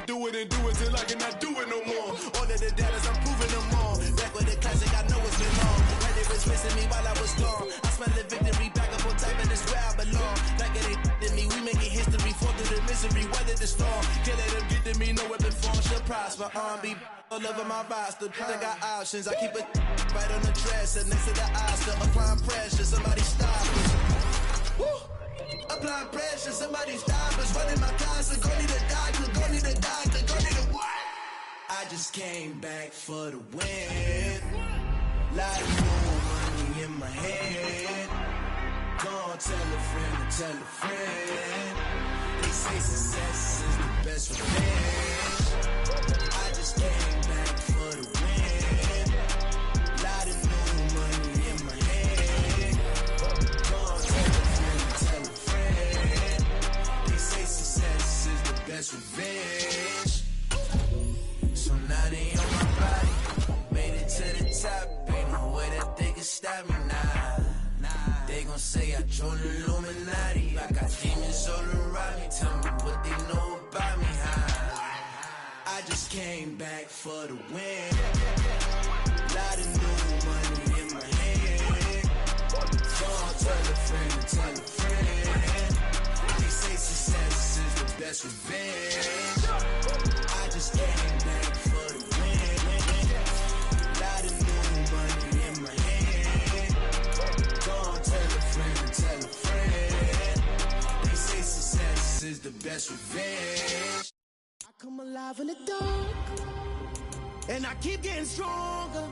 do it and do it till I cannot do it no more. All of the data's I'm proving them all. Back with the classic, I know it's been long. Heard they was missing me while I was gone. I smell the victory, back up on type, and it's where I belong. Like it ain't to me, we making history, fall through the misery, weather the storm. Can't let them get to me, no weapon form should prosper. Be all over my roster, I got options. I keep it right on the dresser, next to the Oscar. Applying pressure, somebody stop us. Woo! Applying pressure, somebody stop us. Running my closet, go need a doctor, go need a doctor, go need a what? I just came back for the win. Lot of more money in my head. Go on, tell a friend and tell a friend. They say success is the best revenge. I just came back for the win. Lot of new money in my head. Go on, tell a friend and tell a friend. They say success is the best revenge. So now they on my body. Made it to the top. Ain't no way that they can stop me now. They gon' say I joined the Illuminati. I got demons all around me. Tell me what they know about me, huh? I just came back for the win. Lot of new money in my hand. Phone, tell a friend and tell a friend. They say success is the best revenge. I just came back for the win. Lot of new money in my hand. Phone, tell a friend and tell a friend. They say success is the best revenge. I come alive in the dark, and I keep getting stronger.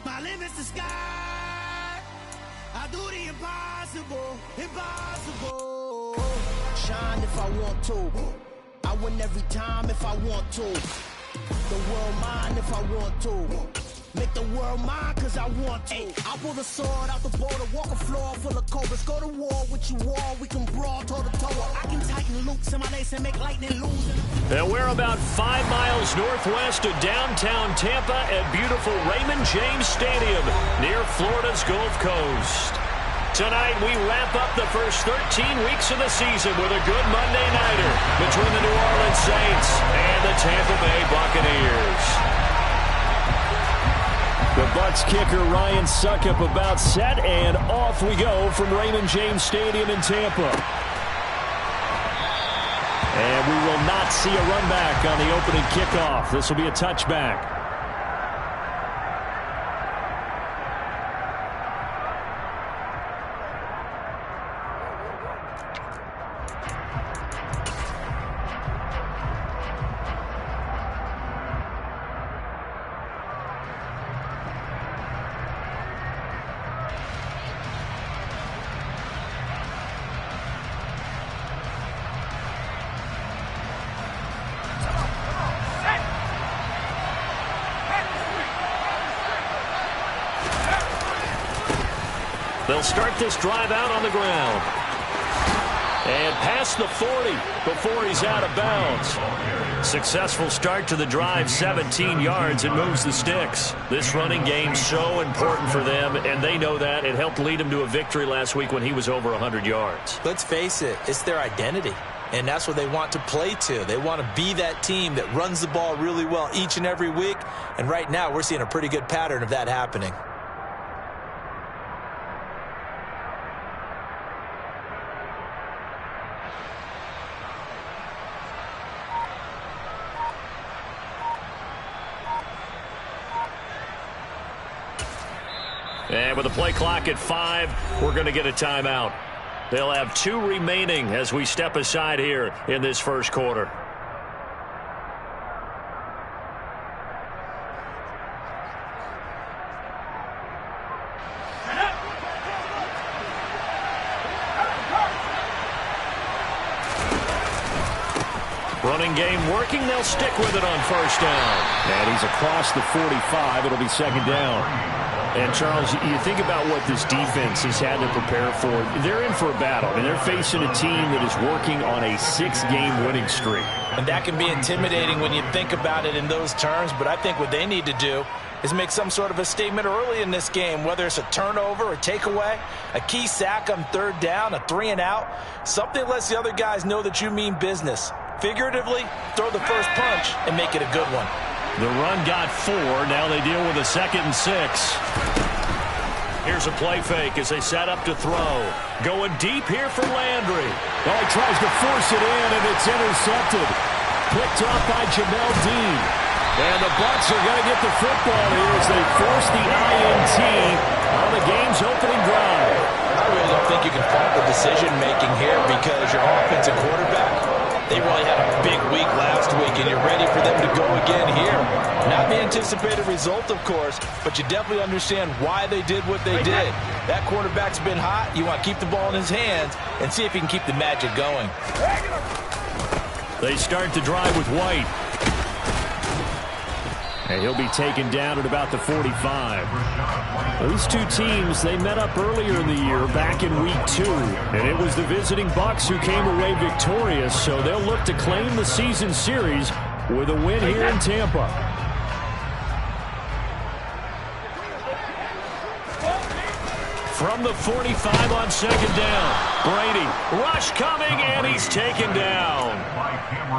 My limit's the sky. I do the impossible, impossible. Shine if I want to. I win every time if I want to. The world mine if I want to. Make the world mine cause I want to. I pull the sword out the border, walk a floor full of cobras. Go to war with you all, we can brawl toe to toe. I can tighten loops in my lace and make lightning lose. And we're about 5 miles northwest of downtown Tampa at beautiful Raymond James Stadium near Florida's Gulf Coast. Tonight we wrap up the first 13 weeks of the season with a good Monday nighter between the New Orleans Saints and the Tampa Bay Buccaneers. The Bucs kicker Ryan Succop about set, and off we go from Raymond James Stadium in Tampa. And we will not see a run back on the opening kickoff. This will be a touchback. They'll start this drive out on the ground. And past the 40 before he's out of bounds. Successful start to the drive, 17 yards, and moves the sticks. This running game's so important for them, and they know that. It helped lead him to a victory last week when he was over 100 yards. Let's face it, it's their identity. And that's what they want to play to. They want to be that team that runs the ball really well each and every week. And right now, we're seeing a pretty good pattern of that happening. And with the play clock at 5, we're going to get a timeout. They'll have 2 remaining as we step aside here in this first quarter. Running game working. They'll stick with it on first down. And he's across the 45. It'll be second down. And, Charles, you think about what this defense has had to prepare for. They're in for a battle. I mean, they're facing a team that is working on a 6-game winning streak. And that can be intimidating when you think about it in those terms. But I think what they need to do is make some sort of a statement early in this game, whether it's a turnover, a takeaway, a key sack on third down, a 3-and-out. Something lets the other guys know that you mean business. Figuratively, throw the first punch and make it a good one. The run got 4. Now they deal with a 2nd and 6. Here's a play fake as they set up to throw. Going deep here for Landry. Oh, he tries to force it in, and it's intercepted. Picked up by Jamel Dean. And the Bucs are going to get the football here as they force the INT on the game's opening drive. I really don't think you can fault the decision-making here because your offensive quarterback, they really had a big week last week, and you're ready for them to go again here. Not the anticipated result, of course, but you definitely understand why they did what they did. That quarterback's been hot. You want to keep the ball in his hands and see if he can keep the magic going. They start to drive with White. And he'll be taken down at about the 45. These two teams, they met up earlier in the year back in week 2. And it was the visiting Bucs who came away victorious, so they'll look to claim the season series with a win here in Tampa. From the 45 on 2nd down. Brady, rush coming, and he's taken down.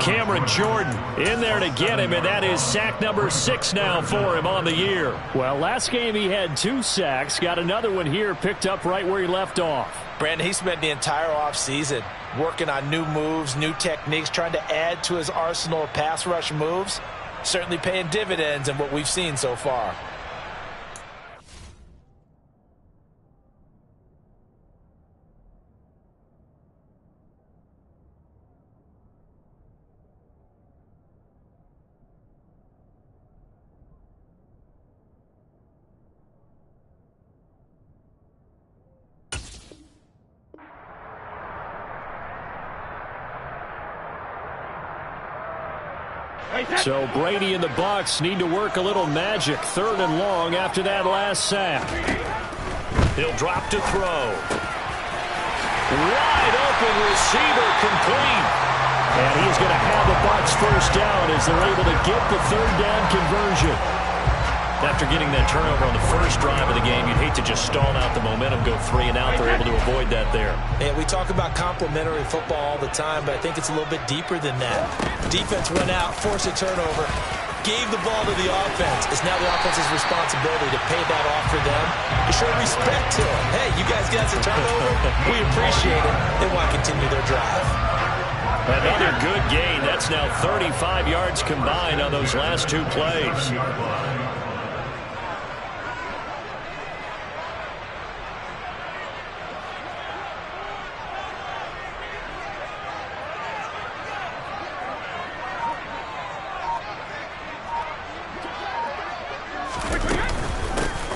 Cameron Jordan in there to get him, and that is sack number 6 now for him on the year. Well, last game he had 2 sacks. Got another one here, picked up right where he left off. Brandon, he spent the entire offseason working on new moves, new techniques, trying to add to his arsenal of pass rush moves. Certainly paying dividends in what we've seen so far. So Brady and the Bucs need to work a little magic. 3rd and long after that last sack. He'll drop to throw. Wide open receiver complete. And he's going to have the Bucs first down as they're able to get the 3rd down conversion. After getting that turnover on the first drive of the game, you'd hate to just stall out the momentum, go 3 and out. They're able to avoid that there. Yeah, we talk about complementary football all the time, but I think it's a little bit deeper than that. Defense went out, forced a turnover, gave the ball to the offense. It's now the offense's responsibility to pay that off for them, to show respect to them. Hey, you guys got some turnover? We appreciate it. They want to continue their drive. Another good gain. That's now 35 yards combined on those last 2 plays.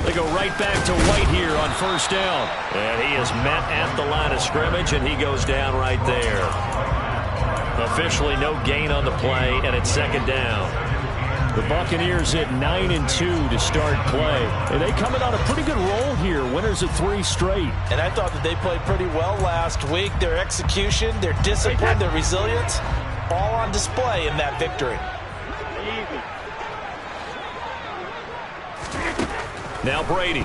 They go right back to White here on 1st down. And he is met at the line of scrimmage, and he goes down right there. Officially no gain on the play, and it's 2nd down. The Buccaneers at 9-2 to start play. And they come in on a pretty good roll here. Winners of 3 straight. And I thought that they played pretty well last week. Their execution, their discipline, their resilience, all on display in that victory. Now Brady.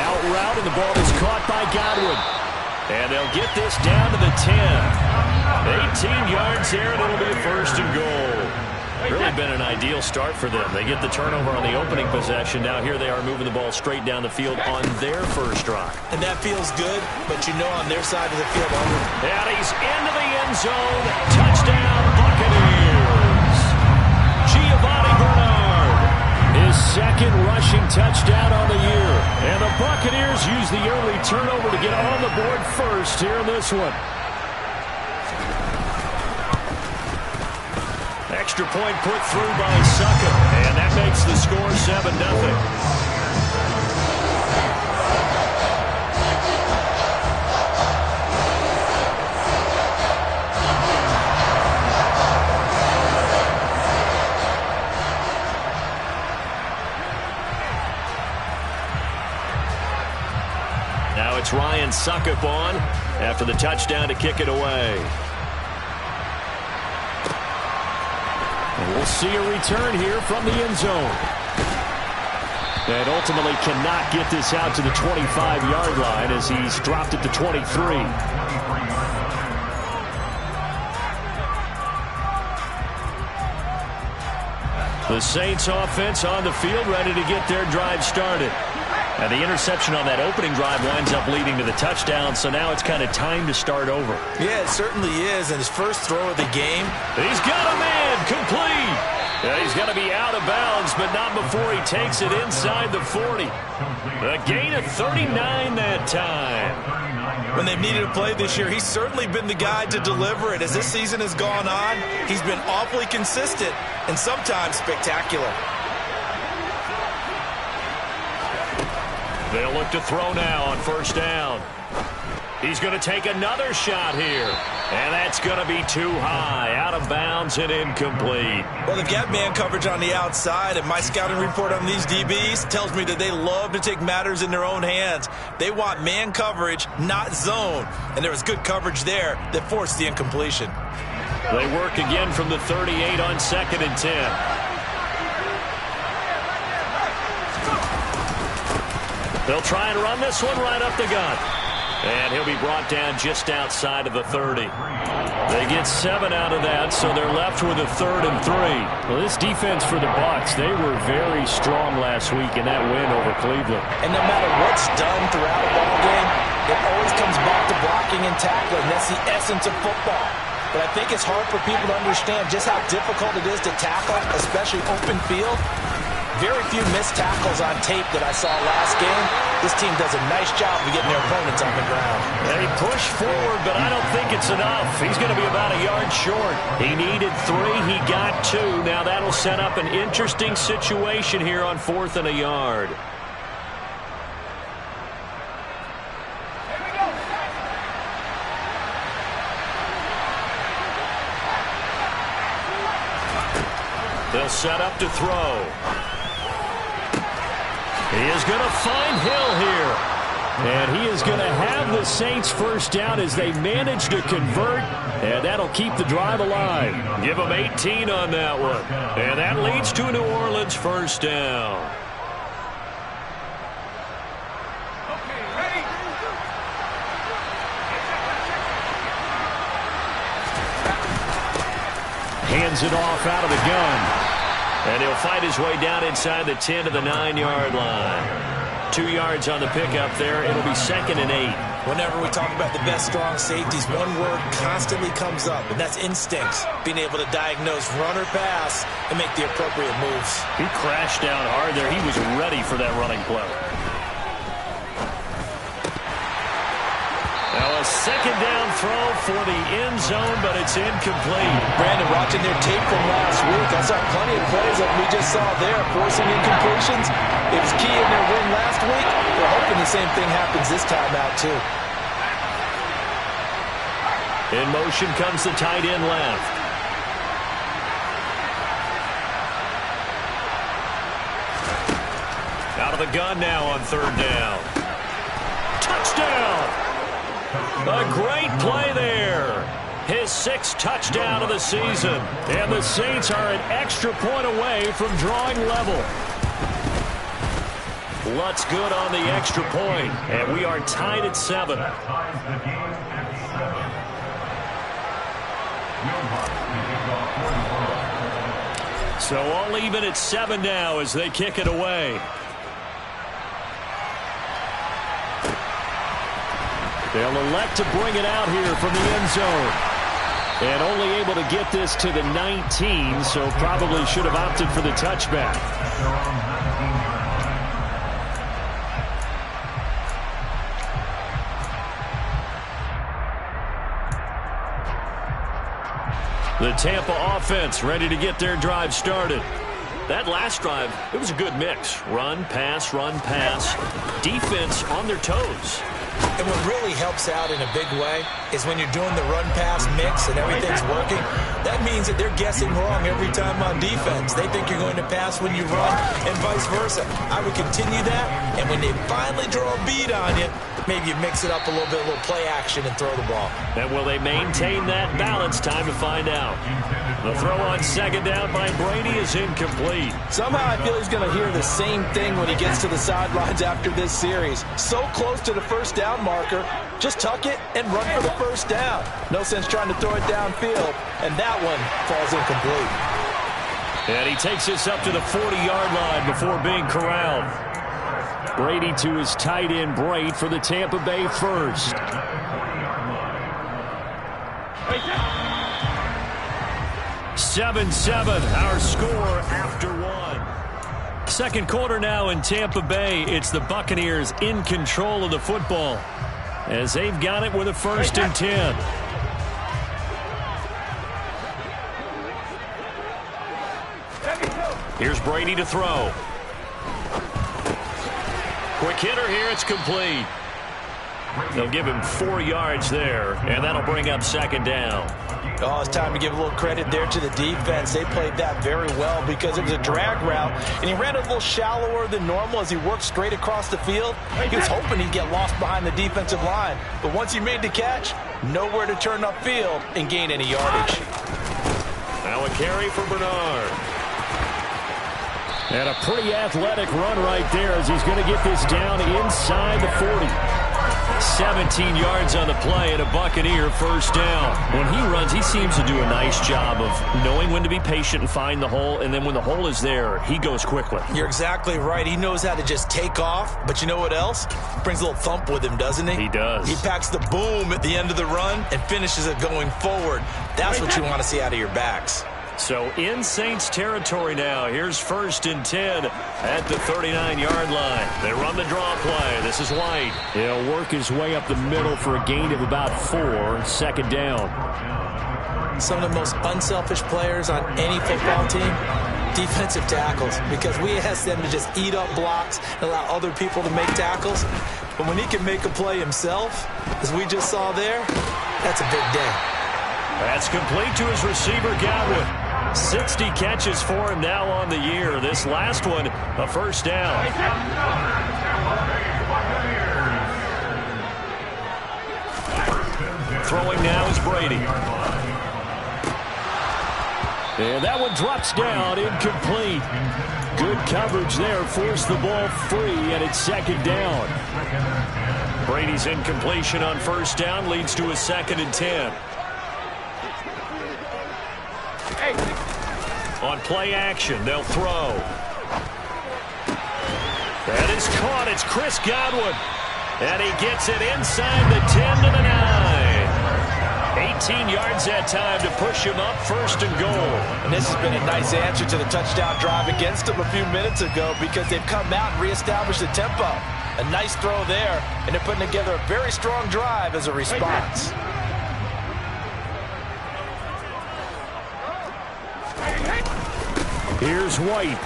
Out route, and the ball is caught by Gotw. And they'll get this down to the 10. 18 yards there, and it'll be 1st and goal. Really been an ideal start for them. They get the turnover on the opening possession. Now here they are moving the ball straight down the field on their first drive. And that feels good, but you know on their side of the field. And he's into the end zone. Touchdown, Buccaneers. Giovanni Bernard. His 2nd rushing touchdown on the year. And the Buccaneers use the early turnover to get on the board first here in this one. Extra point put through by Suckup, and that makes the score 7-0. Now it's Ryan Suckup on after the touchdown to kick it away. We'll see a return here from the end zone. And ultimately cannot get this out to the 25-yard line as he's dropped it to 23. The Saints offense on the field, ready to get their drive started. And the interception on that opening drive winds up leading to the touchdown, so now it's kind of time to start over. Yeah, it certainly is. And his first throw of the game. He's got a man complete. Yeah, he's going to be out of bounds, but not before he takes it inside the 40. A gain of 39 that time. When they've needed a play this year, he's certainly been the guy to deliver it. As this season has gone on, he's been awfully consistent and sometimes spectacular. They'll look to throw now on first down. He's going to take another shot here. And that's going to be too high. Out of bounds and incomplete. Well, they've got man coverage on the outside, and my scouting report on these DBs tells me that they love to take matters in their own hands. They want man coverage, not zone. And there was good coverage there that forced the incompletion. They work again from the 38 on 2nd and 10. They'll try and run this one right up the gut. And he'll be brought down just outside of the 30. They get 7 out of that, so they're left with a 3rd and 3. Well, this defense for the Bucs, they were very strong last week in that win over Cleveland. And no matter what's done throughout a ball game, it always comes back to blocking and tackling. That's the essence of football. But I think it's hard for people to understand just how difficult it is to tackle, especially open field. Very few missed tackles on tape that I saw last game. This team does a nice job of getting their opponents on the ground. They push forward, but I don't think it's enough. He's going to be about a yard short. He needed 3. He got 2. Now that'll set up an interesting situation here on 4th and a yard. They'll set up to throw. He is going to find Hill here. And he is going to have the Saints first down as they manage to convert. And that'll keep the drive alive. Give him 18 on that one. And that leads to a New Orleans first down. Hands it off out of the gun. And he'll fight his way down inside the 10 to the 9-yard line. 2 yards on the pickup there. It'll be 2nd and 8. Whenever we talk about the best strong safeties, one word constantly comes up, and that's instincts. Being able to diagnose run or pass and make the appropriate moves. He crashed down hard there. He was ready for that running play. Now a 2nd down throw for the end zone, but it's incomplete. Brandon, watching their tape from last week, I saw plenty of plays like we just saw there, forcing incompletions. It was key in their win last week. We're hoping the same thing happens this time out, too. In motion comes the tight end left. Out of the gun now on 3rd down. Touchdown! A great play there. His 6th touchdown of the season. And the Saints are an extra point away from drawing level. Lutz good on the extra point. And we are tied at 7. So all even at 7 now as they kick it away. They'll elect to bring it out here from the end zone. And only able to get this to the 19, so probably should have opted for the touchback. The Tampa offense ready to get their drive started. That last drive, it was a good mix. Run, pass, defense on their toes. And what really helps out in a big way is when you're doing the run-pass mix and everything's working, that means that they're guessing wrong every time on defense. They think you're going to pass when you run and vice versa. I would continue that, and when they finally draw a bead on you, maybe you mix it up a little bit, a little play action, and throw the ball. And will they maintain that balance? Time to find out. The throw on 2nd down by Brady is incomplete. Somehow I feel he's going to hear the same thing when he gets to the sidelines after this series. So close to the first down marker, just tuck it and run for the first down. No sense trying to throw it downfield, and that one falls incomplete. And he takes this up to the 40-yard line before being corralled. Brady to his tight end, Braid, for the Tampa Bay first. 7-7, our score after one. Second quarter now in Tampa Bay. It's the Buccaneers in control of the football as they've got it with a 1st and 10. Here's Brady to throw. Quick hitter here, it's complete. They'll give him 4 yards there, and that'll bring up 2nd down. Oh, it's time to give a little credit there to the defense. They played that very well because it was a drag route, and he ran a little shallower than normal as he worked straight across the field. He was hoping he'd get lost behind the defensive line, but once he made the catch, nowhere to turn upfield and gain any yardage. Now a carry for Bernard. And a pretty athletic run right there as he's going to get this down inside the 40. 17 yards on the play and a Buccaneer 1st down. When he runs, he seems to do a nice job of knowing when to be patient and find the hole, and then when the hole is there, he goes quickly. You're exactly right. He knows how to just take off, but you know what else? Brings a little thump with him, doesn't he? He does. He packs the boom at the end of the run and finishes it going forward. That's what you want to see out of your backs. So in Saints territory now. Here's 1st and 10 at the 39-yard line. They run the draw play. This is White. He'll work his way up the middle for a gain of about 4. 2nd down. Some of the most unselfish players on any football team, defensive tackles, because we ask them to just eat up blocks and allow other people to make tackles. But when he can make a play himself, as we just saw there, that's a big day. That's complete to his receiver, Gotw. 60 catches for him now on the year. This last one, a 1st down. Throwing now is Brady. And that one drops down, incomplete. Good coverage there, forced the ball free, and it's 2nd down. Brady's incompletion on 1st down leads to a 2nd and 10. On play action, they'll throw. That is caught. It's Chris Godwin. And he gets it inside the 10 to the 9. 18 yards that time to push him up 1st and goal. And this has been a nice answer to the touchdown drive against them a few minutes ago because they've come out and reestablished the tempo. A nice throw there, and they're putting together a very strong drive as a response. Here's White.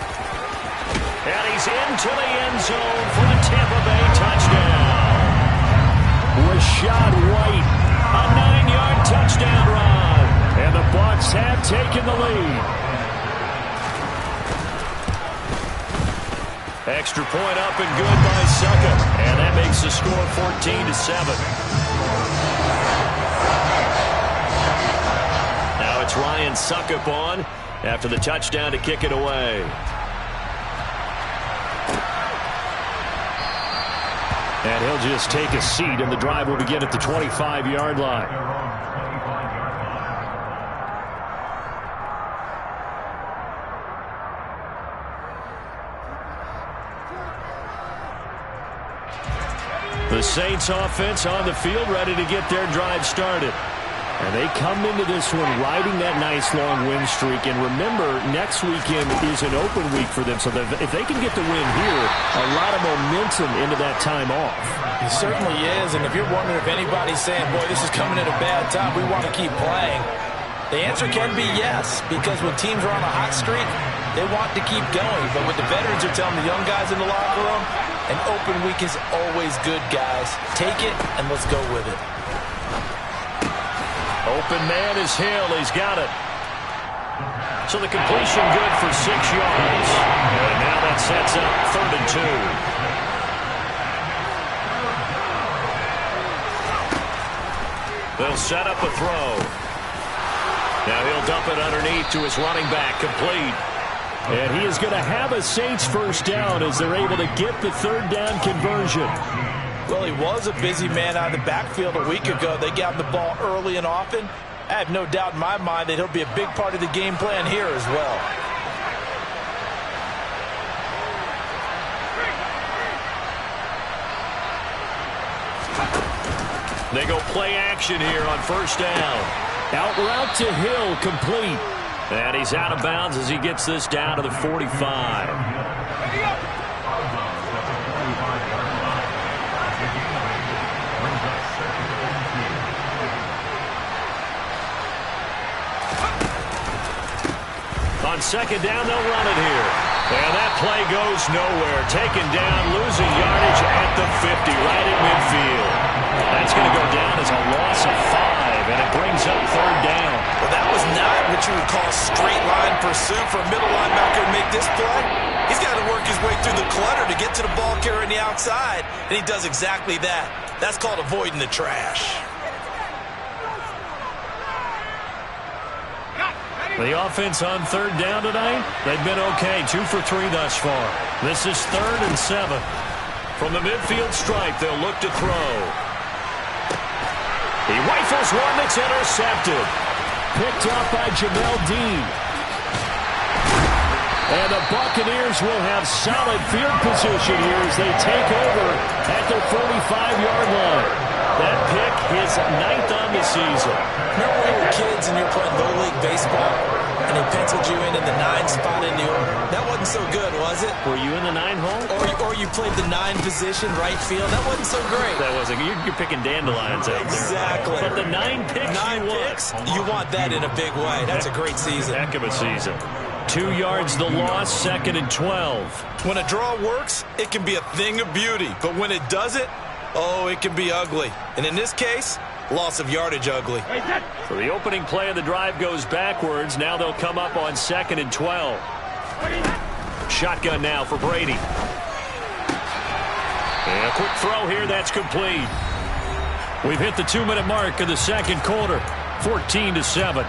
And he's into the end zone for the Tampa Bay touchdown. Rashad White, a 9-yard touchdown run. And the Bucs have taken the lead. Extra point up and good by Suckup. And that makes the score 14-7. Now it's Ryan Suckup on after the touchdown to kick it away. And he'll just take a seat, and the drive will begin at the 25-yard line. The Saints offense on the field, ready to get their drive started. And they come into this one riding that nice long win streak. And remember, next weekend is an open week for them. So if they can get the win here, a lot of momentum into that time off. It certainly is. And if you're wondering if anybody's saying, boy, this is coming at a bad time, we want to keep playing, the answer can be yes. Because when teams are on a hot streak, they want to keep going. But what the veterans are telling the young guys in the locker room, an open week is always good, guys. Take it and let's go with it. Open man is Hill. He's got it. So the completion good for 6 yards. And now that sets up 3rd and 2. They'll set up a throw. Now he'll dump it underneath to his running back. Complete. And he is going to have a Saints 1st down as they're able to get the 3rd down conversion. Well, he was a busy man out of the backfield a week ago. They got him the ball early and often. I have no doubt in my mind that he'll be a big part of the game plan here as well. They go play action here on first down. Out route to Hill, complete. And he's out of bounds as he gets this down to the 45. On second down, they'll run it here. And that play goes nowhere. Taken down, losing yardage at the 50, right at midfield. That's going to go down as a loss of 5, and it brings up third down. Well, that was not what you would call straight line pursuit for a middle linebacker to make this play. He's got to work his way through the clutter to get to the ball carrier on the outside, and he does exactly that. That's called avoiding the trash. The offense on third down tonight, they've been okay. 2 for 3 thus far. This is 3rd and 7. From the midfield stripe, they'll look to throw. He rifles one that's intercepted. Picked up by Jamel Dean. And the Buccaneers will have solid field position here as they take over at their 45-yard line. That pick, his 9th on the season. Remember when you were kids and you were playing Little League Baseball and they penciled you in the 9 spot in the order? That wasn't so good, was it? Were you in the 9 hole? Or you played the 9 position, right field. That wasn't so great. That wasn't. You're picking dandelions out there. Exactly. But the 9 picks 9 picks, you want that in a big way. That's a great season. Heck of a season. 2 yards the loss, 2nd and 12. When a draw works, it can be a thing of beauty. But when it doesn't, oh, it can be ugly. And in this case, loss of yardage ugly. So the opening play of the drive goes backwards. Now they'll come up on 2nd and 12. Shotgun now for Brady. And a quick throw here, that's complete. We've hit the 2-minute mark of the second quarter. 14-7.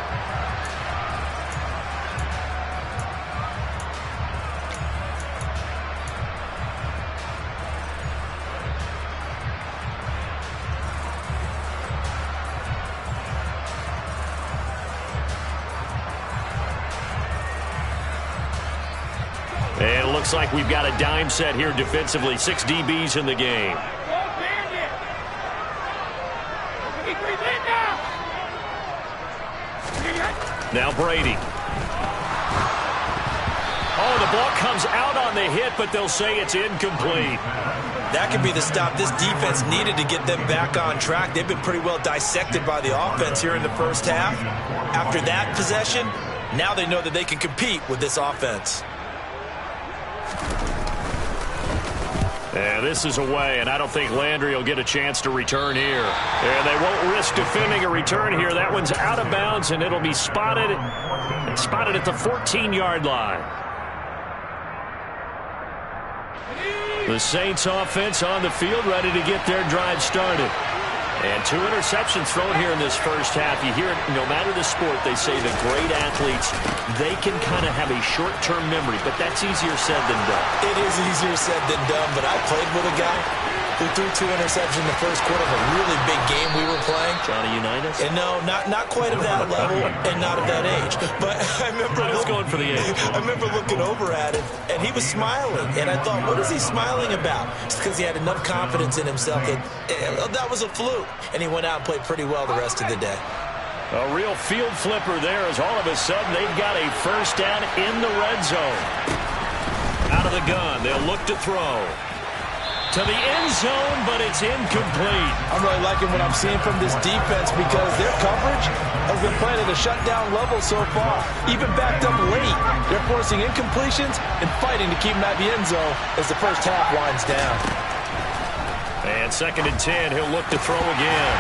And it looks like we've got a dime set here defensively. 6 DBs in the game. Now Brady. Oh, the ball comes out on the hit, but they'll say it's incomplete. That could be the stop this defense needed to get them back on track. They've been pretty well dissected by the offense here in the first half. After that possession, now they know that they can compete with this offense. And this is away, and I don't think Landry will get a chance to return here. And they won't risk defending a return here. That one's out of bounds, and it'll be spotted at the 14-yard line. The Saints offense on the field, ready to get their drive started. And 2 interceptions thrown here in this first half. You hear it, no matter the sport, they say the great athletes, they can kind of have a short-term memory, but that's easier said than done. It is easier said than done, but I played with a guy who threw 2 interceptions in the first quarter of a really big game we were playing. Johnny Unitas? And no, not quite of that level and not of that age. But I remember I was going for the age. I remember looking over at him, and he was smiling. And I thought, what is he smiling about? It's because he had enough confidence in himself that was a fluke. And he went out and played pretty well the rest of the day. A real field flipper there as all of a sudden they've got a first down in the red zone. Out of the gun, they'll look to throw. To the end zone, but it's incomplete. I'm really liking what I'm seeing from this defense because their coverage has been playing at a shutdown level so far. Even backed up late, they're forcing incompletions and fighting to keep them at the end zone as the first half winds down. And 2nd and 10, he'll look to throw again.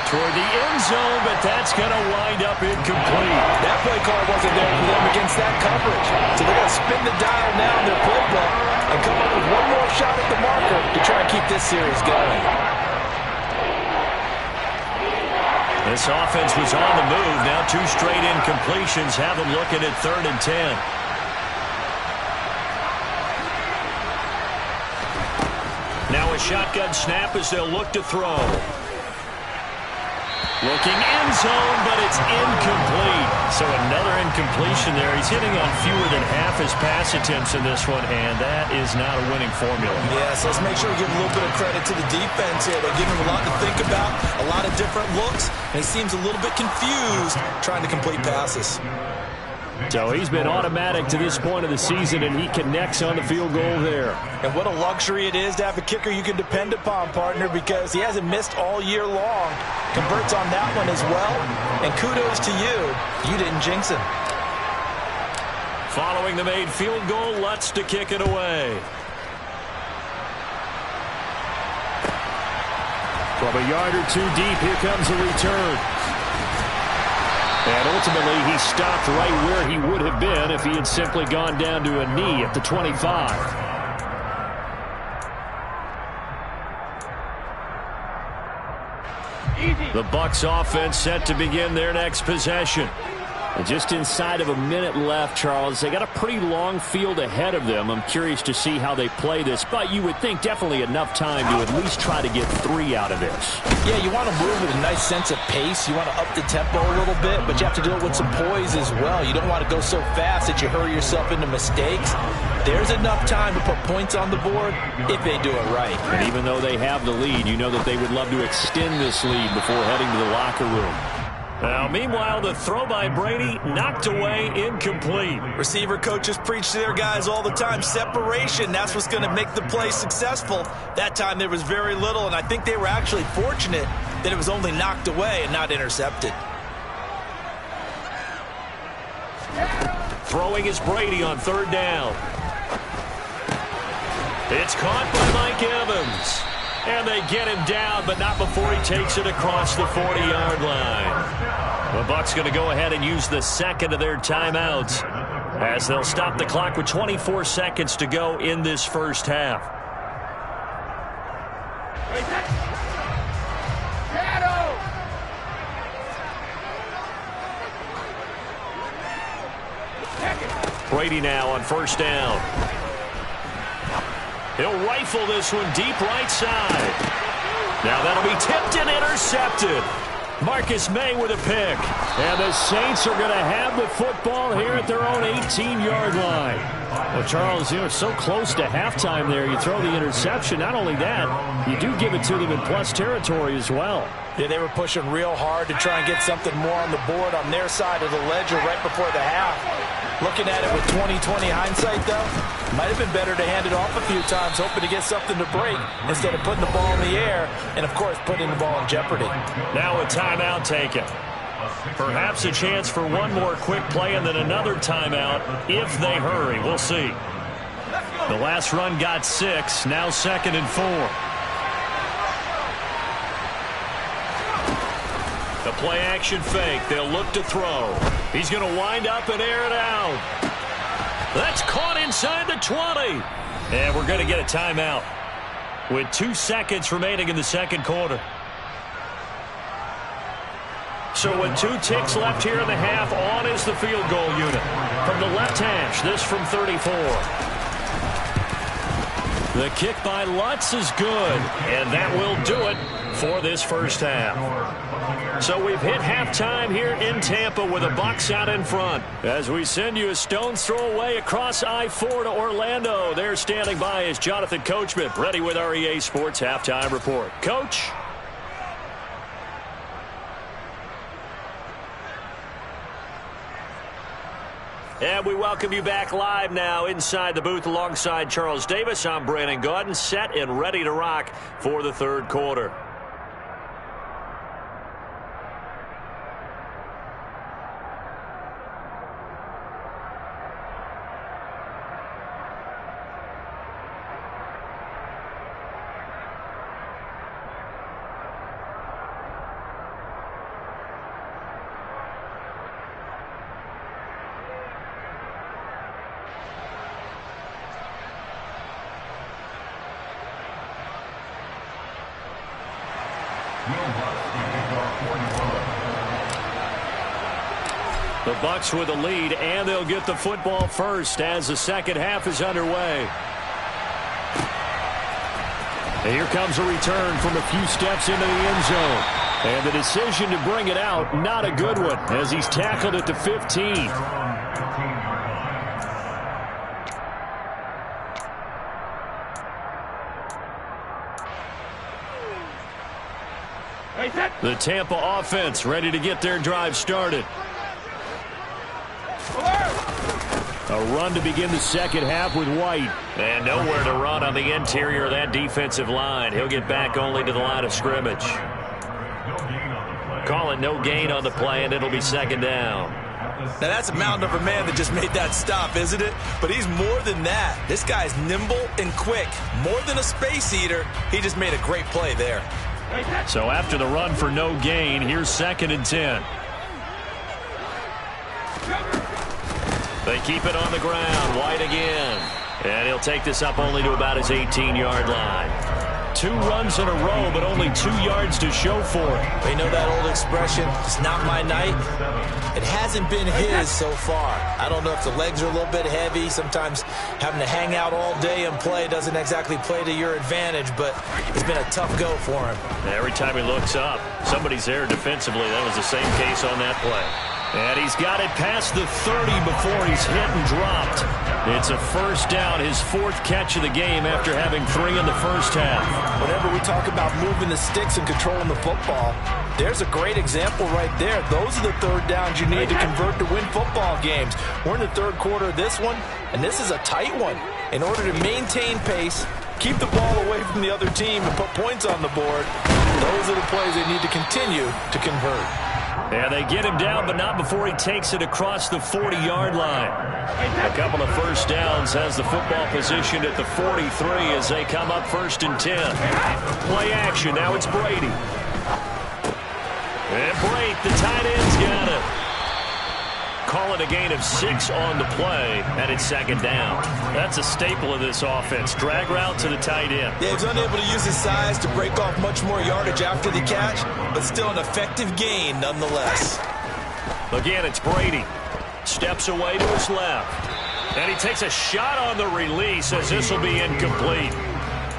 Toward the end zone, but that's going to wind up incomplete. That play call wasn't there for them against that coverage. So they're going to spin the dial now in their playbook and come up with one more shot at the marker to try and keep this series going. This offense was on the move. Now 2 straight incompletions have them looking at 3rd and 10. Now a shotgun snap as they'll look to throw. Looking end zone, but it's incomplete. So another incompletion there. He's hitting on fewer than half his pass attempts in this one, and that is not a winning formula. Yes, let's make sure we give a little bit of credit to the defense here. They give him a lot to think about, a lot of different looks, and he seems a little bit confused trying to complete passes. So he's been automatic to this point of the season, and he connects on the field goal there. And what a luxury it is to have a kicker you can depend upon, partner, because he hasn't missed all year long. Converts on that one as well. And kudos to you. You didn't jinx him. Following the made field goal, Lutz to kick it away. From a yard or two deep, here comes a return. And ultimately, he stopped right where he would have been if he had simply gone down to a knee at the 25. The Bucs offense set to begin their next possession. And just inside of a minute left, Charles. They got a pretty long field ahead of them. I'm curious to see how they play this, but you would think definitely enough time to at least try to get 3 out of this. Yeah, you want to move with a nice sense of pace. You want to up the tempo a little bit, but you have to do it with some poise as well. You don't want to go so fast that you hurry yourself into mistakes. There's enough time to put points on the board if they do it right. And even though they have the lead, you know that they would love to extend this lead before heading to the locker room. Now, meanwhile, the throw by Brady knocked away, incomplete. Receiver coaches preach to their guys all the time. Separation, that's what's going to make the play successful. That time there was very little, and I think they were actually fortunate that it was only knocked away and not intercepted. Throwing is Brady on 3rd down. It's caught by Mike Evans. And they get him down, but not before he takes it across the 40-yard line. The Bucs going to go ahead and use the second of their timeouts as they'll stop the clock with 24 seconds to go in this first half. Brady now on 1st down. He'll rifle this one deep right side. Now that'll be tipped and intercepted. Marcus May with a pick. And the Saints are going to have the football here at their own 18-yard line. Well, Charles, you're so close to halftime there. You throw the interception. Not only that, you do give it to them in plus territory as well. Yeah, they were pushing real hard to try and get something more on the board on their side of the ledger right before the half. Looking at it with 20/20 hindsight, though, might have been better to hand it off a few times, hoping to get something to break instead of putting the ball in the air and, of course, putting the ball in jeopardy. Now a timeout taken. Perhaps a chance for one more quick play and then another timeout if they hurry. We'll see. The last run got 6. Now 2nd and 4. The play action fake. They'll look to throw. He's going to wind up and air it out. That's caught inside the 20. And we're going to get a timeout with 2 seconds remaining in the second quarter. So with 2 ticks left here in the half, on is the field goal unit. From the left hash, this from 34. The kick by Lutz is good, and that will do it for this first half. So we've hit halftime here in Tampa with the Bucs out in front. As we send you a stone's throw away across I-4 to Orlando. There standing by is Jonathan Coachman, ready with our EA Sports Halftime Report. Coach? And we welcome you back live now inside the booth alongside Charles Davis. I'm Brandon Gaudin, set and ready to rock for the third quarter. The Bucs with a lead, and they'll get the football first as the second half is underway. And here comes a return from a few steps into the end zone. And the decision to bring it out, not a good one, as he's tackled at the 15. The Tampa offense ready to get their drive started. A run to begin the second half with White. And nowhere to run on the interior of that defensive line. He'll get back only to the line of scrimmage. Call it no gain on the play, and it'll be second down. Now that's a mountain of a man that just made that stop, isn't it? But he's more than that. This guy's nimble and quick. More than a space eater. He just made a great play there. So after the run for no gain, here's 2nd and 10. They keep it on the ground. White again. And he'll take this up only to about his 18-yard line. 2 runs in a row, but only 2 yards to show for it. You know that old expression, it's not my night? It hasn't been his so far. I don't know if the legs are a little bit heavy. Sometimes having to hang out all day and play doesn't exactly play to your advantage, but it's been a tough go for him. Every time he looks up, somebody's there defensively. That was the same case on that play. And he's got it past the 30 before he's hit and dropped. It's a first down, his 4th catch of the game after having 3 in the first half. Whenever we talk about moving the sticks and controlling the football, there's a great example right there. Those are the 3rd downs you need to convert to win football games. We're in the 3rd quarter of this one, and this is a tight one. In order to maintain pace, keep the ball away from the other team, and put points on the board, those are the plays they need to continue to convert. And they get him down, but not before he takes it across the 40-yard line. A couple of first downs has the football positioned at the 43 as they come up 1st and 10. Play action. Now it's Brady. And Brady, the tight end's got it. Call it a gain of 6 on the play, and it's 2nd down. That's a staple of this offense. Drag route to the tight end. Yeah, he's unable to use his size to break off much more yardage after the catch, but still an effective gain nonetheless. Again, it's Brady. Steps away to his left. And he takes a shot on the release as this will be incomplete.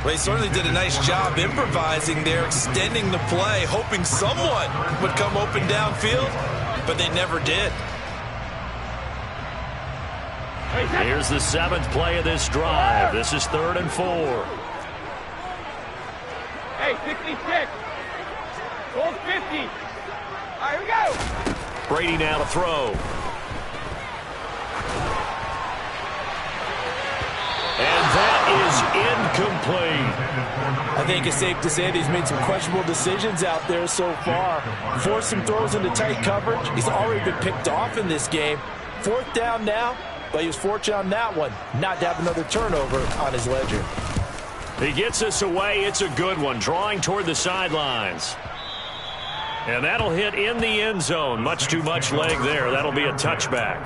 Well, he certainly did a nice job improvising there, extending the play, hoping someone would come open downfield, but they never did. Here's the 7th play of this drive. This is 3rd and 4. Hey, 66. Goal 50. All right, here we go. Brady now to throw. And that is incomplete. I think it's safe to say that he's made some questionable decisions out there so far. Forced some throws into tight coverage. He's already been picked off in this game. 4th down now. But he was fortunate on that one, not to have another turnover on his ledger. He gets us away. It's a good one, drawing toward the sidelines. And that'll hit in the end zone. Much too much leg there. That'll be a touchback.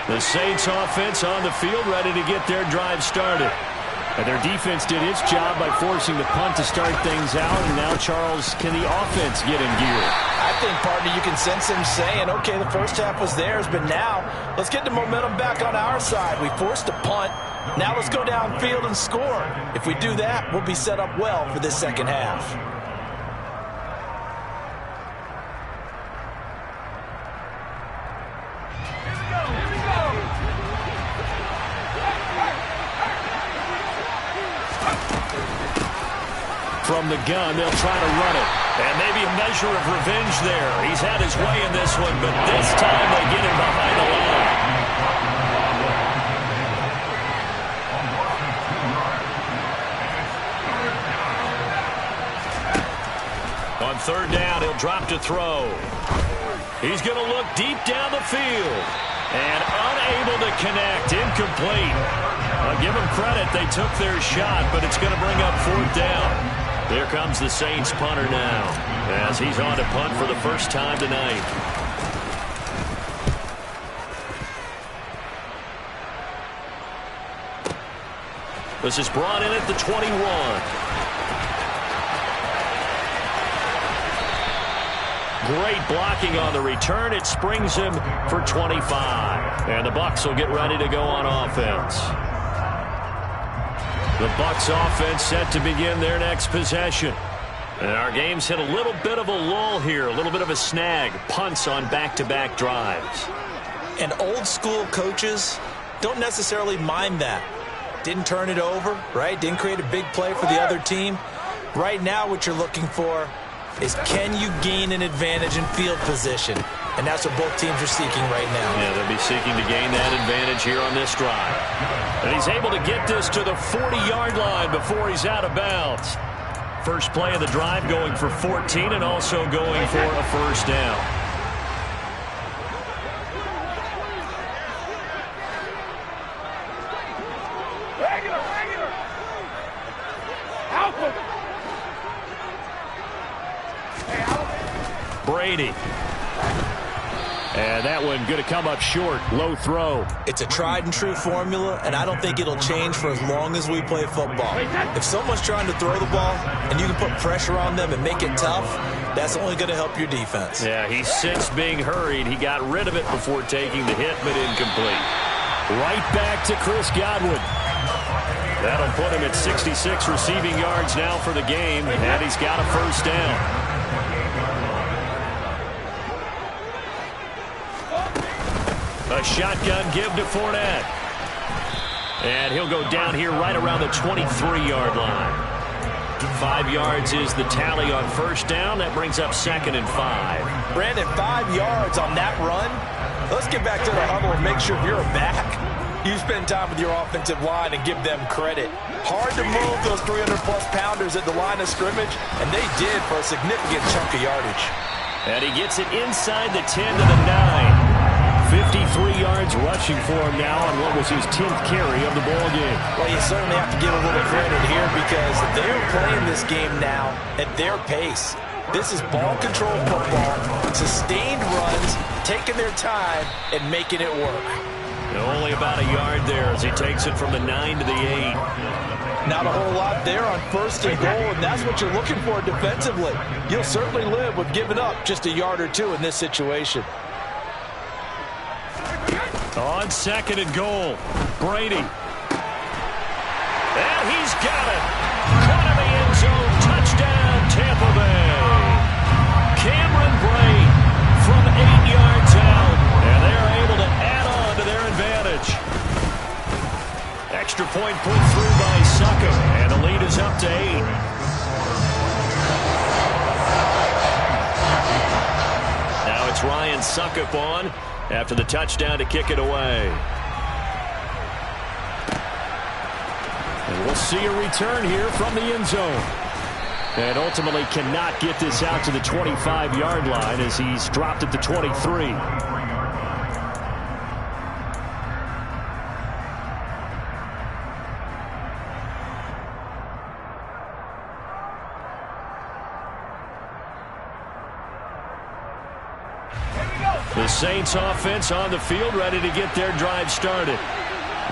The Saints offense on the field ready to get their drive started. And their defense did its job by forcing the punt to start things out. And now, Charles, can the offense get in gear? I think, partner, you can sense him saying, okay, the first half was theirs, but now let's get the momentum back on our side. We forced a punt. Now let's go downfield and score. If we do that, we'll be set up well for this second half. From the gun, they'll try to run it. And maybe a measure of revenge there. He's had his way in this one, but this time they get him behind the line. On 3rd down, he'll drop to throw. He's going to look deep down the field. And unable to connect. Incomplete. I'll give them credit. They took their shot, but it's going to bring up 4th down. There comes the Saints punter now, as he's on to punt for the first time tonight. This is brought in at the 21. Great blocking on the return. It springs him for 25. And the Bucs will get ready to go on offense. The Bucs offense set to begin their next possession. And our game's hit a little bit of a lull here, a little bit of a snag. Punts on back-to-back drives. And old school coaches don't necessarily mind that. Didn't turn it over, right? Didn't create a big play for the other team. Right now what you're looking for is, can you gain an advantage in field position? And that's what both teams are seeking right now. Yeah, they'll be seeking to gain that advantage here on this drive. And he's able to get this to the 40-yard line before he's out of bounds. First play of the drive going for 14 and also going for a first down. Regular. Alpha. Brady. And that one going to come up short. Low throw. It's a tried and true formula, and I don't think it'll change for as long as we play football. If someone's trying to throw the ball and you can put pressure on them and make it tough, that's only going to help your defense. Yeah, he sensed being hurried. He got rid of it before taking the hit, but incomplete. Right back to Chris Godwin. That'll put him at 66 receiving yards now for the game, and he's got a first down. A shotgun give to Fournette. And he'll go down here right around the 23-yard line. 5 yards is the tally on first down. That brings up 2nd and 5. Brandon, 5 yards on that run. Let's get back to the huddle and make sure you're back. You spend time with your offensive line and give them credit. Hard to move those 300-plus pounders at the line of scrimmage, and they did for a significant chunk of yardage. And he gets it inside the 10 to the 9. 53 yards rushing for him now on what was his 10th carry of the ball game. Well, you certainly have to give a little credit here because they're playing this game now at their pace. This is ball control football, sustained runs, taking their time, and making it work. Only about a yard there as he takes it from the 9 to the 8. Not a whole lot there on first and goal, and that's what you're looking for defensively. You'll certainly live with giving up just a yard or two in this situation. On 2nd and goal, Brady. And he's got it. Caught in the end zone. Touchdown, Tampa Bay. Cameron Brate from 8 yards out. And they're able to add on to their advantage. Extra point put through by Succop. And the lead is up to 8. Now it's Ryan Succop on after the touchdown to kick it away. And we'll see a return here from the end zone. And ultimately cannot get this out to the 25-yard line as he's dropped at the 23. The Saints offense on the field, ready to get their drive started.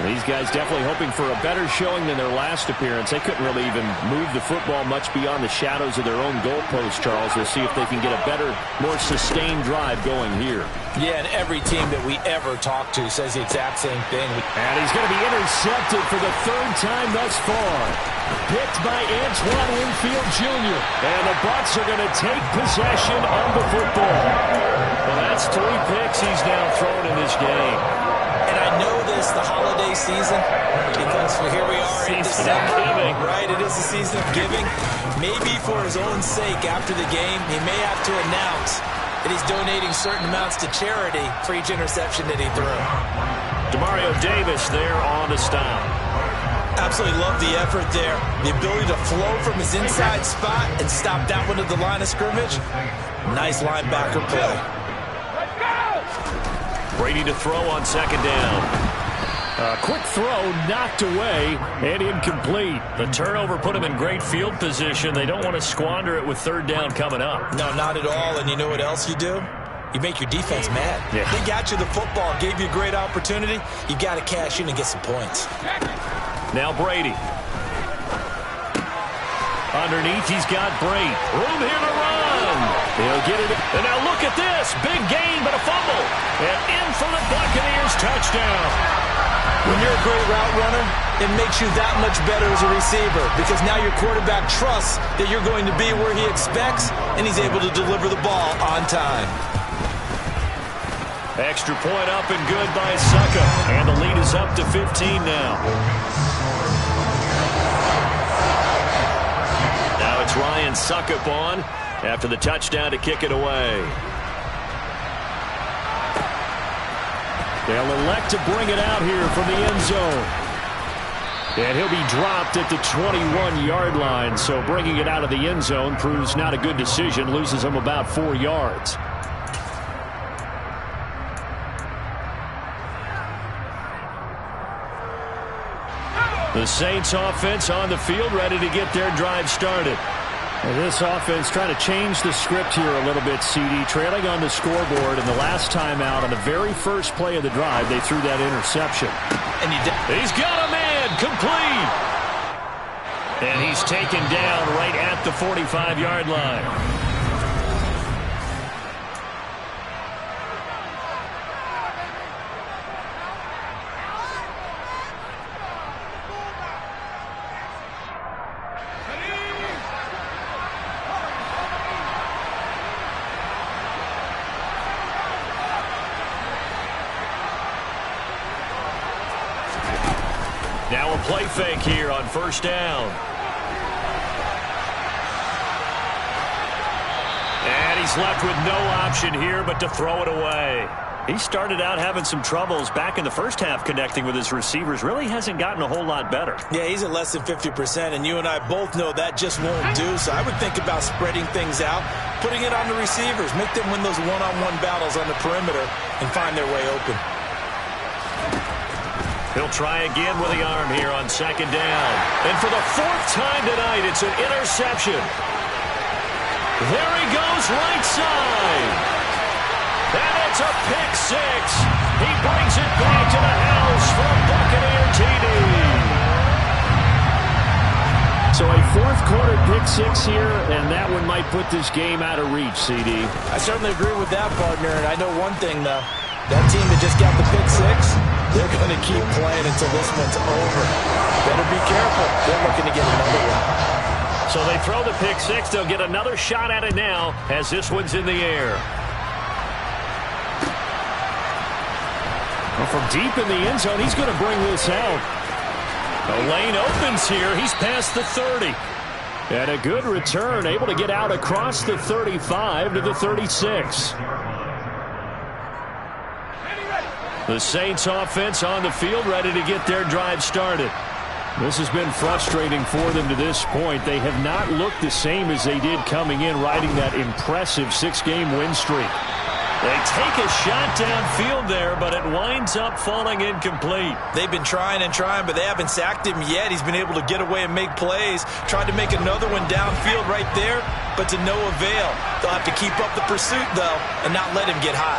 These guys definitely hoping for a better showing than their last appearance. They couldn't really even move the football much beyond the shadows of their own goalpost, Charles. We'll see if they can get a better, more sustained drive going here. Yeah, and every team that we ever talk to says the exact same thing. And he's going to be intercepted for the 3rd time thus far. Picked by Antoine Winfield Jr. And the Bucs are going to take possession of the football. Well, that's 3 picks he's now thrown in this game. And I know this, the holiday season, because here we are in December, right? It is the season of giving. Maybe for his own sake after the game, he may have to announce that he's donating certain amounts to charity for each interception that he threw. Demario Davis there on the stop. Absolutely love the effort there. The ability to flow from his inside spot and stop that one at the line of scrimmage. Nice linebacker play. Brady to throw on 2nd down. A quick throw knocked away and incomplete. The turnover put him in great field position. They don't want to squander it with 3rd down coming up. No, not at all. And you know what else you do? You make your defense mad. Yeah. They got you the football, gave you a great opportunity. You got to cash in and get some points. Now Brady. Underneath, he's got Brate. Room here to run. He'll get it. And now look at this. Big gain, but a fumble. And in for the Buccaneers touchdown. When you're a great route runner, it makes you that much better as a receiver because now your quarterback trusts that you're going to be where he expects, and he's able to deliver the ball on time. Extra point up and good by Succa. And the lead is up to 15 now. Now it's Ryan Suckup on after the touchdown to kick it away. They'll elect to bring it out here from the end zone. And he'll be dropped at the 21-yard line. So bringing it out of the end zone proves not a good decision. Loses him about 4 yards. The Saints offense on the field, ready to get their drive started. And this offense trying to change the script here a little bit, CD. Trailing on the scoreboard, and the last time out on the very first play of the drive, they threw that interception. And he's got a man, complete. And he's taken down right at the 45-yard line. Now a play fake here on first down. And he's left with no option here but to throw it away. He started out having some troubles back in the first half connecting with his receivers. Really hasn't gotten a whole lot better. Yeah, he's at less than 50%, and you and I both know that just won't do. So I would think about spreading things out, putting it on the receivers, make them win those one-on-one battles on the perimeter and find their way open. He'll try again with the arm here on second down. And for the 4th time tonight, it's an interception. There he goes right side. And it's a pick six. He brings it back to the house for a Buccaneer TD. So a 4th quarter pick six here, and that one might put this game out of reach, CD. I certainly agree with that, partner. And I know one thing, though. That team that just got the pick six, they're going to keep playing until this one's over. Better be careful. They're looking to get another one. So they throw the pick six. They'll get another shot at it now as this one's in the air. Well, from deep in the end zone, he's going to bring this out. The lane opens here. He's past the 30. And a good return, able to get out across the 35 to the 36. The Saints offense on the field, ready to get their drive started. This has been frustrating for them to this point. They have not looked the same as they did coming in, riding that impressive 6-game win streak. They take a shot downfield there, but it winds up falling incomplete. They've been trying and trying, but they haven't sacked him yet. He's been able to get away and make plays. Tried to make another one downfield right there, but to no avail. They'll have to keep up the pursuit, though, and not let him get hot.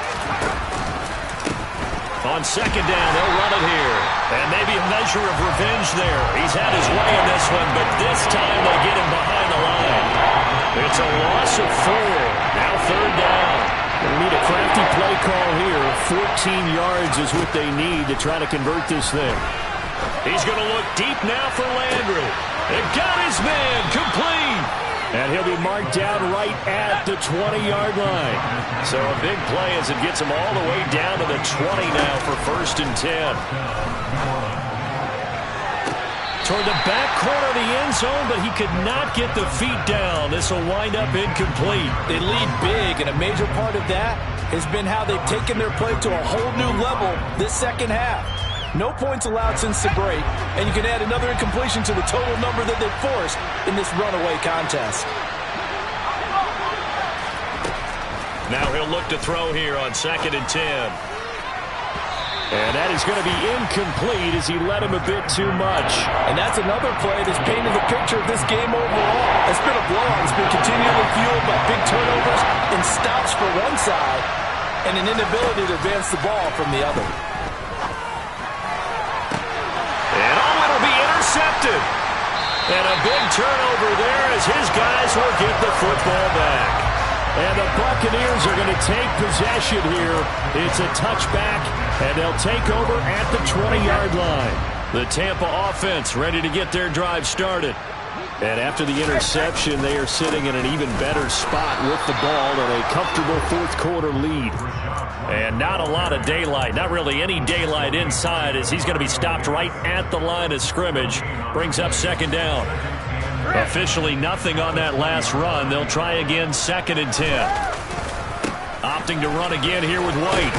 On second down, they'll run it here. And maybe a measure of revenge there. He's had his way in this one, but this time they get him behind the line. It's a loss of 4. Now 3rd down. They need a crafty play call here. 14 yards is what they need to try to convert this thing. He's going to look deep now for Landry. And got his man complete. And he'll be marked down right at the 20-yard line. So a big play as it gets him all the way down to the 20 now for 1st and 10. Toward the back corner of the end zone, but he could not get the feet down. This will wind up incomplete. They lead big, and a major part of that has been how they've taken their play to a whole new level this second half. No points allowed since the break, and you can add another incompletion to the total number that they've forced in this runaway contest. Now he'll look to throw here on 2nd and 10. And that is going to be incomplete as he led him a bit too much. And that's another play that's painted the picture of this game overall. It's been a blowout. It's been continually fueled by big turnovers and stops for one side and an inability to advance the ball from the other. And it'll be intercepted. And a big turnover there as his guys will get the football back. And the Buccaneers are going to take possession here. It's a touchback And they'll take over at the 20-yard line. The Tampa offense ready to get their drive started. And after the interception, they are sitting in an even better spot with the ball and a comfortable fourth-quarter lead. And not a lot of daylight, not really any daylight inside, as he's going to be stopped right at the line of scrimmage. Brings up second down. Officially nothing on that last run. They'll try again, 2nd and 10. Opting to run again here with White.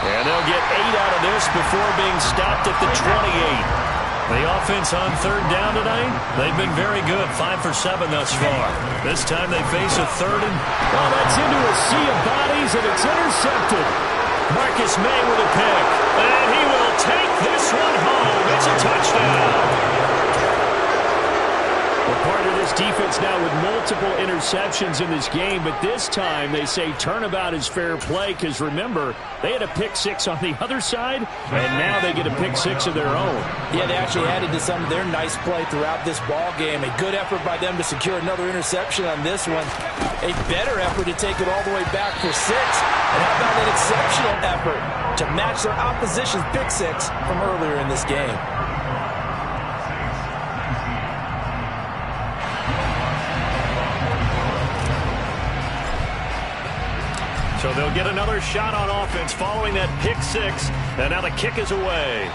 And they'll get 8 out of this before being stopped at the 28. The offense on 3rd down tonight, they've been very good, 5 for 7 thus far. This time they face a 3rd and... Well, that's into a sea of bodies, and it's intercepted. Marcus May with a pick, and he will take this one home. It's a touchdown. Well, part of this defense now with multiple interceptions in this game, but this time they say turnabout is fair play because, remember, they had a pick 6 on the other side, and now they get a pick 6 of their own. Yeah, they actually added to some of their nice play throughout this ball game. A good effort by them to secure another interception on this one. A better effort to take it all the way back for 6. And how about an exceptional effort to match their opposition's pick 6 from earlier in this game. So they'll get another shot on offense following that pick 6. And now the kick is away.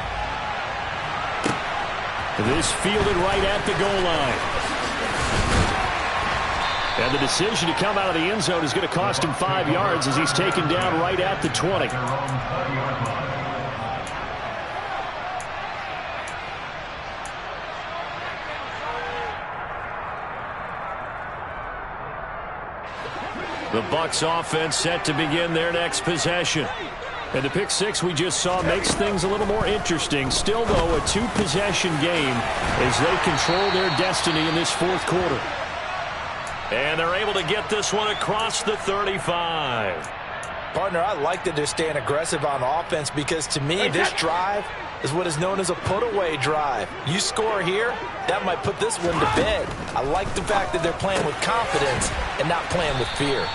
This fielded right at the goal line. And the decision to come out of the end zone is going to cost him 5 yards as he's taken down right at the 20. The Bucs offense set to begin their next possession. And the pick 6 we just saw makes things a little more interesting. Still, though, a 2-possession game as they control their destiny in this fourth quarter. And they're able to get this one across the 35. Partner, I like that they're staying aggressive on offense because, to me, this drive is what is known as a put-away drive. You score here, that might put this one to bed. I like the fact that they're playing with confidence and not playing with fear.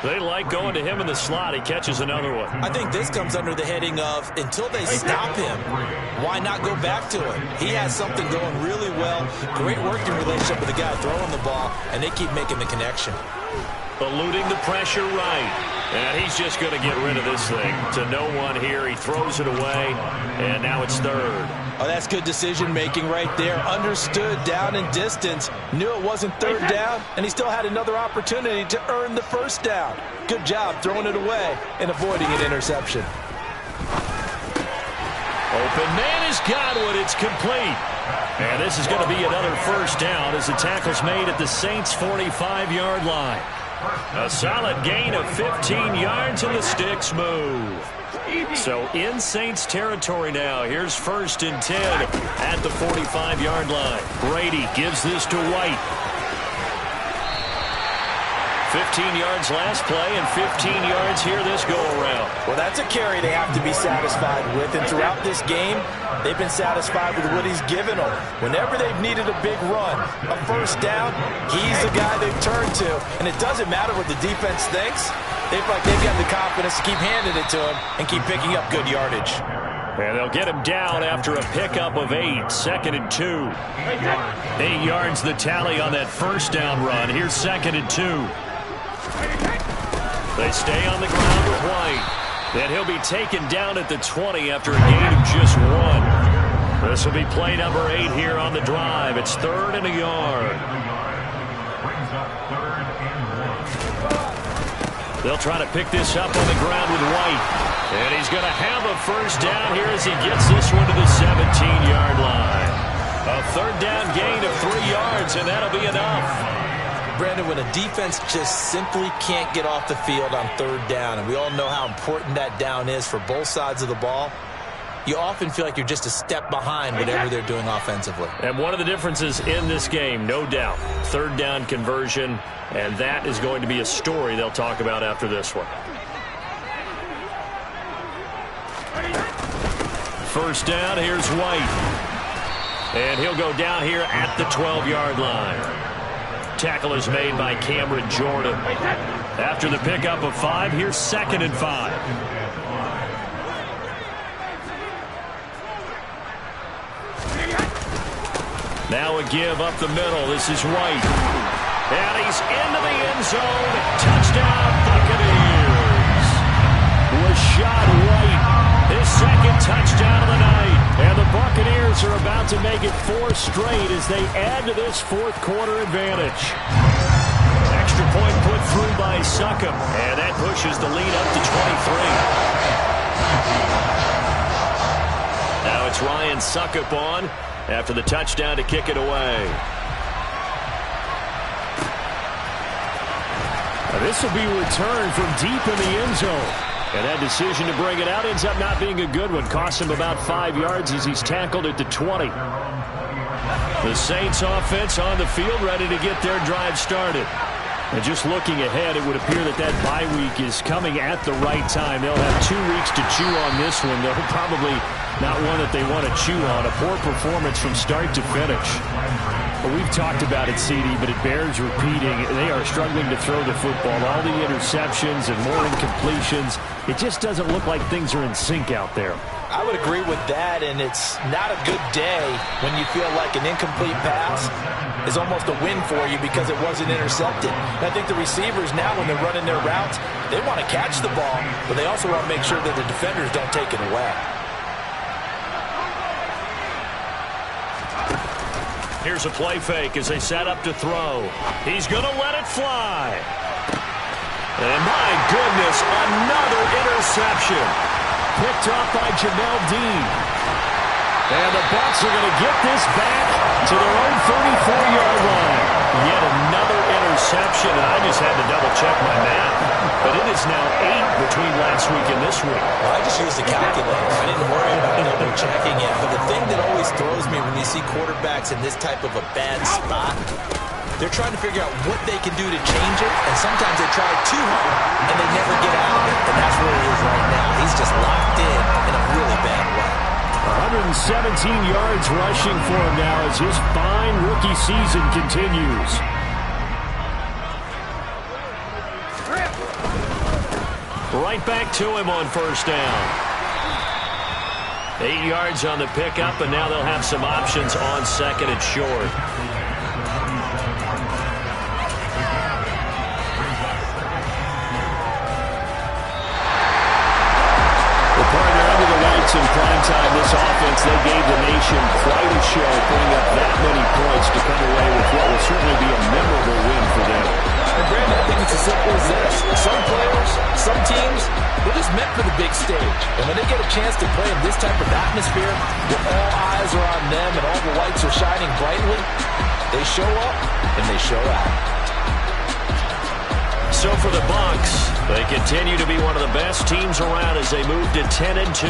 They like going to him in the slot. He catches another one. I think this comes under the heading of, until they stop him, why not go back to him? He has something going really well. Great working relationship with the guy throwing the ball, and they keep making the connection. Eluding the pressure right. And he's just going to get rid of this thing to no one here. He throws it away, and now it's 3rd. Oh, that's good decision-making right there. Understood down and distance. Knew it wasn't 3rd down, and he still had another opportunity to earn the 1st down. Good job throwing it away and avoiding an interception. Open man is Gotw. It's complete. And this is going to be another 1st down as the tackle's made at the Saints' 45-yard line. A solid gain of 15 yards and the sticks move. So in Saints territory now. Here's 1st and 10 at the 45-yard line. Brady gives this to White. 15 yards last play and 15 yards here this go-around. Well, that's a carry they have to be satisfied with. And throughout this game, they've been satisfied with what he's given them. Whenever they've needed a big run, a 1st down, he's the guy they've turned to. And it doesn't matter what the defense thinks. They've got the confidence to keep handing it to him and keep picking up good yardage. And they'll get him down after a pickup of 8. 2nd and 2. 8 yards the tally on that 1st down run. Here's 2nd and 2. They stay on the ground with White. And he'll be taken down at the 20 after a gain of just 1. This will be play number 8 here on the drive. It's 3rd and a yard. They'll try to pick this up on the ground with White. And he's going to have a 1st down here as he gets this one to the 17-yard line. A 3rd down gain of 3 yards, and that'll be enough. Brandon, when a defense just simply can't get off the field on 3rd down, and we all know how important that down is for both sides of the ball, you often feel like you're just a step behind whatever they're doing offensively. And one of the differences in this game, no doubt, 3rd down conversion, and that is going to be a story they'll talk about after this one. 1st down, here's White. And he'll go down here at the 12-yard line. Tackle is made by Cameron Jordan. After the pickup of 5, here's 2nd and 5. Now a give up the middle. This is White. And he's into the end zone. Touchdown, Buccaneers. Rashad White, his second touchdown of the night. And the Buccaneers are about to make it 4 straight as they add to this fourth quarter advantage. Extra point put through by Succop. And that pushes the lead up to 23. Now it's Ryan Succop on after the touchdown to kick it away. Now this will be returned from deep in the end zone. And that decision to bring it out ends up not being a good one. Cost him about 5 yards as he's tackled at the 20. The Saints offense on the field ready to get their drive started. And just looking ahead, it would appear that that bye week is coming at the right time. They'll have 2 weeks to chew on this one, though probably not one that they want to chew on. A poor performance from start to finish. Well, we've talked about it, CD, but it bears repeating. They are struggling to throw the football. All the interceptions and more incompletions. It just doesn't look like things are in sync out there. I would agree with that, and it's not a good day when you feel like an incomplete pass is almost a win for you because it wasn't intercepted. And I think the receivers now, when they're running their routes, they want to catch the ball, but they also want to make sure that the defenders don't take it away. Here's a play fake as they set up to throw. He's going to let it fly. And my goodness, another interception. Picked off by Jamel Dean. And the Bucs are going to get this back to their own 34-yard line. Yet another interception, and I just had to double-check my math. But it is now 8 between last week and this week. Well, I just used the calculator. I didn't worry about double-checking it. But the thing that always throws me when you see quarterbacks in this type of a bad spot, they're trying to figure out what they can do to change it, and sometimes they try too hard, and they never get out of it. And that's where he is right now. He's just locked in a really bad way. 117 yards rushing for him now as his fine rookie season continues. Right back to him on first down. 8 yards on the pickup, and now they'll have some options on second and short. In prime time, this offense, they gave the nation quite a show, putting up that many points to come away with what will certainly be a memorable win for them. And Brandon, I think it's as simple as this. Some players, some teams, they're just meant for the big stage. And when they get a chance to play in this type of atmosphere, where all eyes are on them and all the lights are shining brightly, they show up and they show out. So for the Bucs, they continue to be one of the best teams around as they move to 10-2.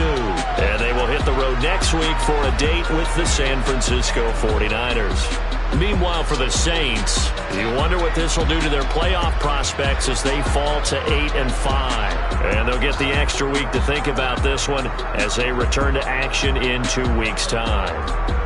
And they will hit the road next week for a date with the San Francisco 49ers. Meanwhile, for the Saints, you wonder what this will do to their playoff prospects as they fall to 8-5. And they'll get the extra week to think about this one as they return to action in 2 weeks' time.